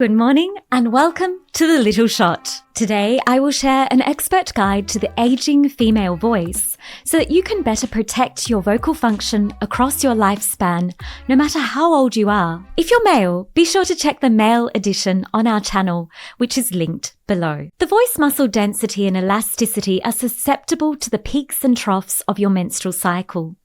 Good morning and welcome to The Little Shot. Today I will share an expert guide to the aging female voice so that you can better protect your vocal function across your lifespan, no matter how old you are. If you're male, be sure to check the male edition on our channel, which is linked below. The voice muscle density and elasticity are susceptible to the peaks and troughs of your menstrual cycle.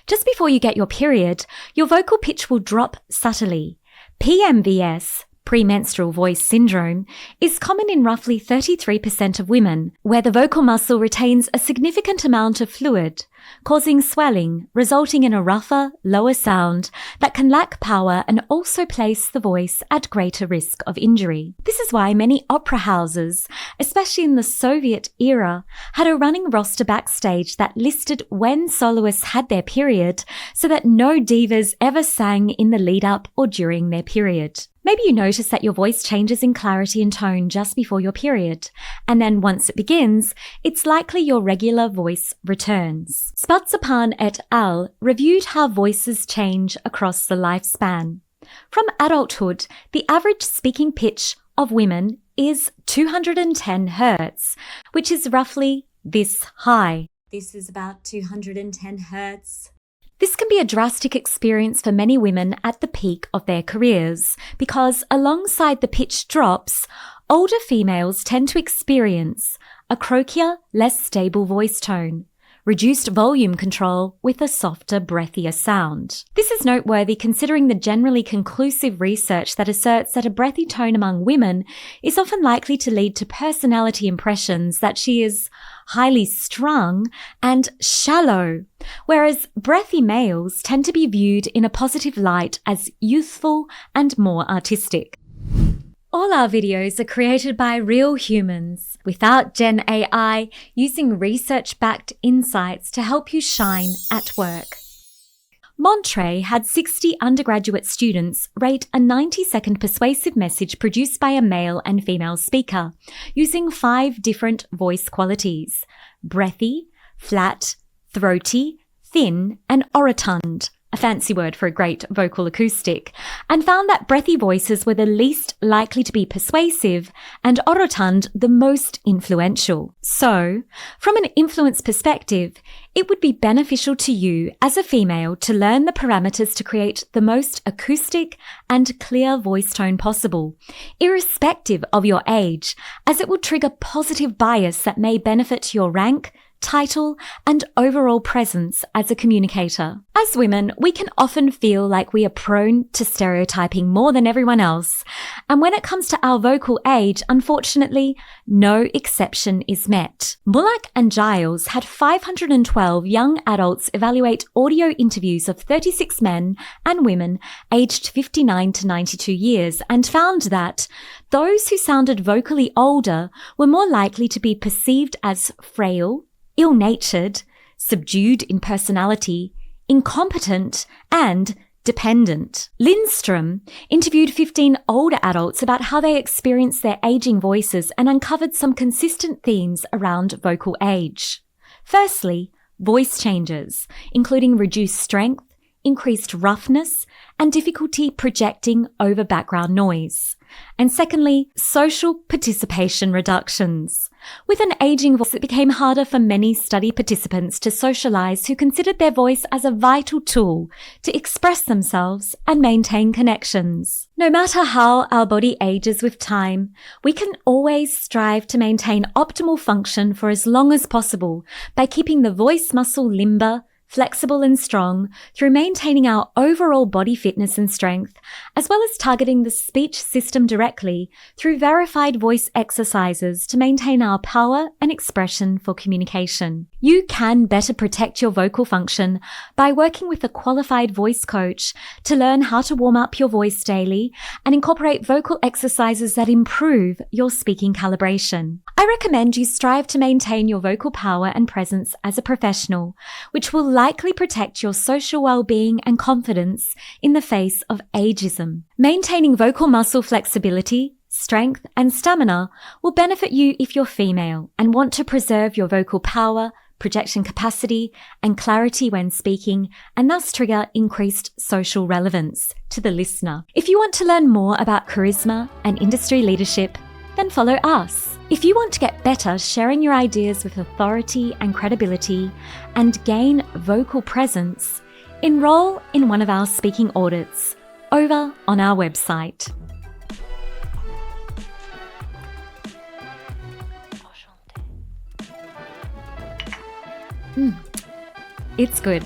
Just before you get your period, your vocal pitch will drop subtly. PMVS, premenstrual voice syndrome, is common in roughly 33% of women, where the vocal muscle retains a significant amount of fluid, causing swelling, resulting in a rougher, lower sound that can lack power and also place the voice at greater risk of injury. This is why many opera houses, especially in the Soviet era, had a running roster backstage that listed when soloists had their period so that no divas ever sang in the lead-up or during their period. Maybe you notice that your voice changes in clarity and tone just before your period, and then once it begins, it's likely your regular voice returns. Spatzapan et al. Reviewed how voices change across the lifespan. From adulthood, the average speaking pitch of women is 210 Hz, which is roughly this high. This is about 210 Hz. This can be a drastic experience for many women at the peak of their careers because alongside the pitch drops, older females tend to experience a croakier, less stable voice tone, reduced volume control with a softer, breathier sound. This is noteworthy considering the generally conclusive research that asserts that a breathy tone among women is often likely to lead to personality impressions that she is highly strung and shallow, whereas breathy males tend to be viewed in a positive light as youthful and more artistic. All our videos are created by real humans, without Gen AI, using research-backed insights to help you shine at work. Monterey had 60 undergraduate students rate a 90-second persuasive message produced by a male and female speaker, using 5 different voice qualities: breathy, flat, throaty, thin, and orotund, a fancy word for a great vocal acoustic, and found that breathy voices were the least likely to be persuasive and orotund the most influential. So, from an influence perspective, it would be beneficial to you as a female to learn the parameters to create the most acoustic and clear voice tone possible, irrespective of your age, as it will trigger positive bias that may benefit your rank, title, and overall presence as a communicator. As women, we can often feel like we are prone to stereotyping more than everyone else, and when it comes to our vocal age, unfortunately, no exception is met. Bullock and Giles had 512 young adults evaluate audio interviews of 36 men and women aged 59 to 92 years and found that those who sounded vocally older were more likely to be perceived as frail, ill-natured, subdued in personality, incompetent, and dependent. Lindstrom interviewed 15 older adults about how they experienced their aging voices and uncovered some consistent themes around vocal age. Firstly, voice changes, including reduced strength, increased roughness, and difficulty projecting over background noise. And secondly, social participation reductions. With an aging voice, it became harder for many study participants to socialize who considered their voice as a vital tool to express themselves and maintain connections. No matter how our body ages with time, we can always strive to maintain optimal function for as long as possible by keeping the voice muscle limber, flexible and strong through maintaining our overall body fitness and strength, as well as targeting the speech system directly through verified voice exercises to maintain our power and expression for communication. You can better protect your vocal function by working with a qualified voice coach to learn how to warm up your voice daily and incorporate vocal exercises that improve your speaking calibration. I recommend you strive to maintain your vocal power and presence as a professional, which will likely protect your social well-being and confidence in the face of ageism. Maintaining vocal muscle flexibility, strength, and stamina will benefit you if you're female and want to preserve your vocal power, projection capacity, and clarity when speaking, and thus trigger increased social relevance to the listener. If you want to learn more about charisma and industry leadership, then follow us. If you want to get better sharing your ideas with authority and credibility and gain vocal presence, enroll in one of our speaking audits over on our website. It's good.